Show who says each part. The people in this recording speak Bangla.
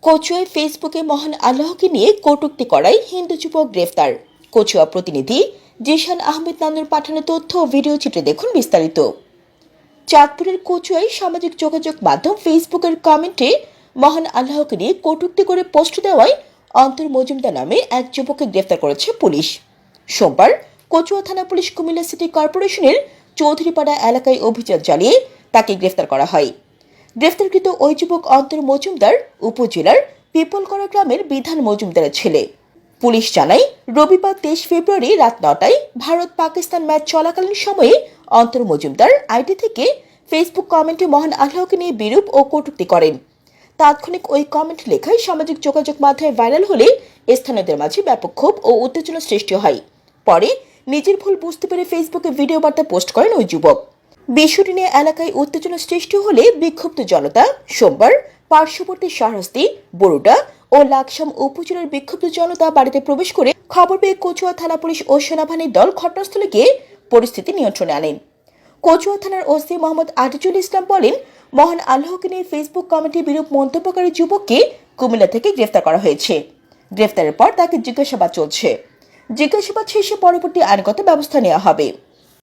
Speaker 1: কচুয়ায় ফেসবুকে মহান আল্লাহকে নিয়ে কটূক্তি করায় হিন্দু যুবক গ্রেফতার। কচুয়া প্রতিনিধি জিশান আহমেদ নানুর পাঠানো তথ্য ও ভিডিও চিত্রে দেখুন বিস্তারিত। চাঁদপুরের কচুয়ায় সামাজিক যোগাযোগ মাধ্যম ফেসবুকের কমেন্টে মহান আল্লাহকে নিয়ে কটূক্তি করে পোস্ট দেওয়ায় অন্তর মজুমদার নামে এক যুবককে গ্রেফতার করেছে পুলিশ। সোমবার কচুয়া থানা পুলিশ কুমিল্লা সিটি কর্পোরেশনের চৌধুরীপাড়া এলাকায় অভিযান চালিয়ে তাকে গ্রেফতার করা হয়। গ্রেফতারকৃত ওই যুবক অন্তর মজুমদার উপজেলার পিপলকড়া গ্রামের বিধান মজুমদারের ছেলে। পুলিশ জানায়, রবিবার 23 ফেব্রুয়ারি রাত 9টায় ভারত পাকিস্তান ম্যাচ চলাকালীন সময়ে অন্তর মজুমদার আইডি থেকে ফেসবুক কমেন্টে মহান আল্লাহকে নিয়ে বিরূপ ও কটূক্তি করেন। তাৎক্ষণিক ওই কমেন্ট লেখায় সামাজিক যোগাযোগ মাধ্যমে ভাইরাল হলে স্থানীয়দের মাঝে ব্যাপক ক্ষোভ ও উত্তেজনা সৃষ্টি হয়। পরে নিজের ভুল বুঝতে পেরে ফেসবুকে ভিডিও বার্তা পোস্ট করেন ওই যুবক। বিষয়টি নিয়ে এলাকায় উত্তেজনা সৃষ্টি হলে বিক্ষুব্ধ জনতা সোমবার পার্শ্ববর্তী শাহরাস্তি, বরুডা ও লাকসাম উপজেলার বিক্ষুব্ধ জনতা বাড়িতে প্রবেশ করে খবর পেয়ে কচুয়া থানা পুলিশ ও সেনাবাহিনীর দল ঘটনাস্থলে গিয়ে পরিস্থিতি নিয়ন্ত্রণে আনেন। কচুয়া থানার ওসি মোহাম্মদ আজিজুল ইসলাম বলেন, মহান আল্লাহকে নিয়ে ফেসবুক কমেন্টে বিরূপ মন্তব্যকারী যুবককে কুমিল্লা থেকে গ্রেফতার করা হয়েছে। গ্রেফতারের পর তাকে জিজ্ঞাসাবাদ চলছে। জিজ্ঞাসাবাদ শেষে পরবর্তী আইনগত ব্যবস্থা নেওয়া হবে।